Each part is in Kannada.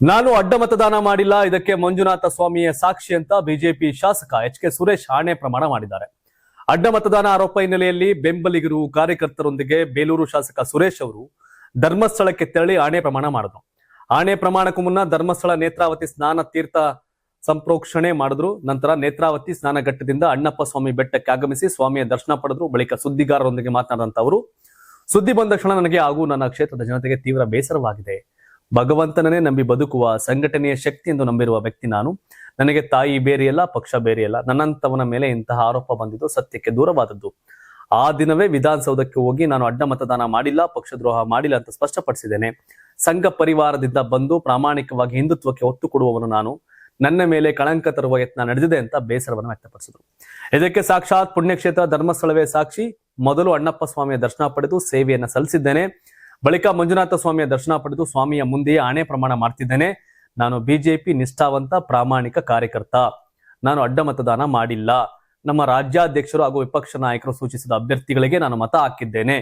ನಾನು ಅಡ್ಡ ಮತದಾನ ಮಾಡಿಲ್ಲ, ಇದಕ್ಕೆ ಮಂಜುನಾಥ ಸ್ವಾಮಿಯ ಸಾಕ್ಷಿ ಅಂತ ಬಿಜೆಪಿ ಶಾಸಕ ಎಚ್.ಕೆ. ಸುರೇಶ್ ಆಣೆ ಪ್ರಮಾಣ ಮಾಡಿದ್ದಾರೆ. ಅಡ್ಡ ಮತದಾನ ಆರೋಪ ಹಿನ್ನೆಲೆಯಲ್ಲಿ ಬೆಂಬಲಿಗರು ಕಾರ್ಯಕರ್ತರೊಂದಿಗೆ ಬೇಲೂರು ಶಾಸಕ ಸುರೇಶ್ ಅವರು ಧರ್ಮಸ್ಥಳಕ್ಕೆ ತೆರಳಿ ಆಣೆ ಪ್ರಮಾಣ ಮಾಡಿದ್ರು. ಆಣೆ ಪ್ರಮಾಣಕ್ಕೂ ಮುನ್ನ ಧರ್ಮಸ್ಥಳ ನೇತ್ರಾವತಿ ಸ್ನಾನ ತೀರ್ಥ ಸಂಪ್ರೋಕ್ಷಣೆ ಮಾಡಿದ್ರು. ನಂತರ ನೇತ್ರಾವತಿ ಸ್ನಾನಘಟ್ಟದಿಂದ ಅಣ್ಣಪ್ಪ ಸ್ವಾಮಿ ಬೆಟ್ಟಕ್ಕೆ ಆಗಮಿಸಿ ಸ್ವಾಮಿಯ ದರ್ಶನ ಪಡೆದ್ರು. ಬಳಿಕ ಸುದ್ದಿಗಾರರೊಂದಿಗೆ ಮಾತನಾಡಿದಂತ ಅವರು, ಸುದ್ದಿ ಬಂದ ಕ್ಷಣ ನನಗೆ ಹಾಗೂ ನನ್ನ ಕ್ಷೇತ್ರದ ಜನತೆಗೆ ತೀವ್ರ ಬೇಸರವಾಗಿದೆ. ಭಗವಂತನನ್ನೇ ನಂಬಿ ಬದುಕುವ ಸಂಘಟನೆಯ ಶಕ್ತಿ ಎಂದು ನಂಬಿರುವ ವ್ಯಕ್ತಿ ನಾನು. ನನಗೆ ತಾಯಿ ಬೇರೆಯಲ್ಲ, ಪಕ್ಷ ಬೇರೆಯಲ್ಲ. ನನ್ನಂತವನ ಮೇಲೆ ಇಂತಹ ಆರೋಪ ಬಂದಿದ್ದು ಸತ್ಯಕ್ಕೆ ದೂರವಾದದ್ದು. ಆ ದಿನವೇ ವಿಧಾನಸೌಧಕ್ಕೆ ಹೋಗಿ ನಾನು ಅಡ್ಡ ಮತದಾನ ಮಾಡಿಲ್ಲ, ಪಕ್ಷದ್ರೋಹ ಮಾಡಿಲ್ಲ ಅಂತ ಸ್ಪಷ್ಟಪಡಿಸಿದ್ದೇನೆ. ಸಂಘ ಪರಿವಾರದಿಂದ ಬಂದು ಪ್ರಾಮಾಣಿಕವಾಗಿ ಹಿಂದುತ್ವಕ್ಕೆ ಒತ್ತು ಕೊಡುವವನು ನಾನು. ನನ್ನ ಮೇಲೆ ಕಳಂಕ ತರುವ ಯತ್ನ ನಡೆದಿದೆ ಅಂತ ಬೇಸರವನ್ನು ವ್ಯಕ್ತಪಡಿಸಿದರು. ಇದಕ್ಕೆ ಸಾಕ್ಷಾತ್ ಪುಣ್ಯಕ್ಷೇತ್ರ ಧರ್ಮಸ್ಥಳವೇ ಸಾಕ್ಷಿ. ಮೊದಲು ಅಣ್ಣಪ್ಪ ಸ್ವಾಮಿಯ ದರ್ಶನ ಪಡೆದು ಸೇವೆಯನ್ನ ಸಲ್ಲಿಸಿದ್ದೇನೆ. ಬಳಿಕ ಮಂಜುನಾಥ ಸ್ವಾಮಿಯ ದರ್ಶನ ಪಡೆದು ಸ್ವಾಮಿಯ ಮುಂದೆಯೇ ಆಣೆ ಪ್ರಮಾಣ ಮಾಡ್ತಿದ್ದೇನೆ. ನಾನು ಬಿಜೆಪಿ ನಿಷ್ಠಾವಂತ ಪ್ರಾಮಾಣಿಕ ಕಾರ್ಯಕರ್ತ. ನಾನು ಅಡ್ಡ ಮತದಾನ ಮಾಡಿಲ್ಲ. ನಮ್ಮ ರಾಜ್ಯಾಧ್ಯಕ್ಷರು ಹಾಗೂ ವಿಪಕ್ಷ ನಾಯಕರು ಸೂಚಿಸಿದ ಅಭ್ಯರ್ಥಿಗಳಿಗೆ ನಾನು ಮತ ಹಾಕಿದ್ದೇನೆ.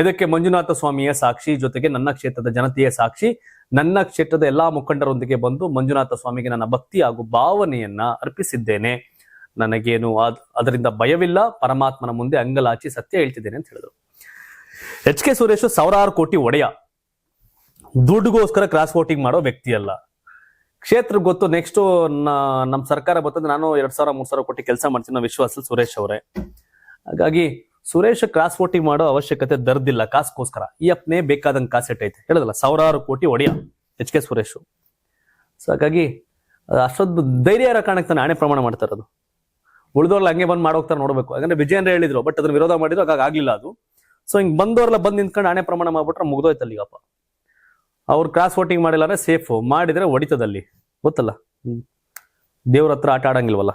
ಇದಕ್ಕೆ ಮಂಜುನಾಥ ಸ್ವಾಮಿಯ ಸಾಕ್ಷಿ, ಜೊತೆಗೆ ನನ್ನ ಕ್ಷೇತ್ರದ ಜನತೆಯ ಸಾಕ್ಷಿ. ನನ್ನ ಕ್ಷೇತ್ರದ ಎಲ್ಲಾ ಮುಖಂಡರೊಂದಿಗೆ ಬಂದು ಮಂಜುನಾಥ ಸ್ವಾಮಿಗೆ ನನ್ನ ಭಕ್ತಿ ಹಾಗೂ ಭಾವನೆಯನ್ನ ಅರ್ಪಿಸಿದ್ದೇನೆ. ನನಗೇನು ಅದರಿಂದ ಭಯವಿಲ್ಲ. ಪರಮಾತ್ಮನ ಮುಂದೆ ಅಂಗಲಾಚಿ ಸತ್ಯ ಹೇಳ್ತಿದ್ದೇನೆ ಅಂತ ಹೇಳಿದ್ರು. ಎಚ್.ಕೆ. ಸುರೇಶ್ ಸಾವಿರಾರು ಕೋಟಿ ಒಡೆಯ, ದುಡ್ಡುಗೋಸ್ಕರ ಕ್ರಾಸ್ ವೋಟಿಂಗ್ ಮಾಡೋ ವ್ಯಕ್ತಿ ಅಲ್ಲ. ಕ್ಷೇತ್ರ ಗೊತ್ತು. ನೆಕ್ಸ್ಟ್ ನಮ್ಮ ಸರ್ಕಾರ ಬರ್ತದೆ, ನಾನು 2,000-3,000 ಕೋಟಿ ಕೆಲಸ ಮಾಡ್ತೀನಿ ವಿಶ್ವಾಸ ಸುರೇಶ್ ಅವರೇ. ಹಾಗಾಗಿ ಸುರೇಶ್ ಕ್ರಾಸ್ ವೋಟಿಂಗ್ ಮಾಡೋ ಅವಶ್ಯಕತೆ ದರ್ದಿಲ್ಲ. ಕಾಸ್ಗೋಸ್ಕರ ಈ ಅಪ್ನೇ ಬೇಕಾದಂಗೆ ಕಾಸೆಟ್ಟೈತೆ ಹೇಳದಲ್ಲ. ಸಾವಿರಾರು ಕೋಟಿ ಒಡೆಯ ಎಚ್.ಕೆ. ಸುರೇಶ್. ಸೊ ಹಾಗಾಗಿ ಅಷ್ಟೊಂದು ಧೈರ್ಯ ಇರೋ ಕಾರಣಕ್ಕೆ ತಾನೆ ಆಣೆ ಪ್ರಮಾಣ ಮಾಡ್ತಾ ಇರೋದು. ಉಳಿದವ್ರಲ್ಲ ಹಂಗೆ ಬಂದು ಮಾಡೋಗ್ತಾರೆ ನೋಡ್ಬೇಕು. ಯಾಕಂದ್ರೆ ವಿಜಯೇಂದ್ರ ಹೇಳಿದ್ರು, ಬಟ್ ಅದನ್ನ ವಿರೋಧ ಮಾಡಿದ್ರು, ಹಾಗಾಗಿ ಆಗ್ಲಿಲ್ಲ ಅದು. ಸೊ ಹಿಂಗ್ ಬಂದವ್ರೆಲ್ಲ ಬಂದು ನಿಂತ್ಕೊಂಡು ಆಣೆ ಪ್ರಮಾಣ ಮಾಡ್ಬಿಟ್ರೆ ಮುಗ್ದೋಯ್ತಲ್ಲ. ಈಗಪ್ಪ ಅವ್ರು ಕ್ರಾಸ್ ವೋಟಿಂಗ್ ಮಾಡಿಲ್ಲ ಅಂದ್ರೆ ಸೇಫ್, ಮಾಡಿದ್ರೆ ಹೊಡಿತದಲ್ಲಿ. ಗೊತ್ತಲ್ಲ, ದೇವ್ರ ಹತ್ರ ಆಟ ಆಡಂಗಿಲ್ವಲ್ಲ.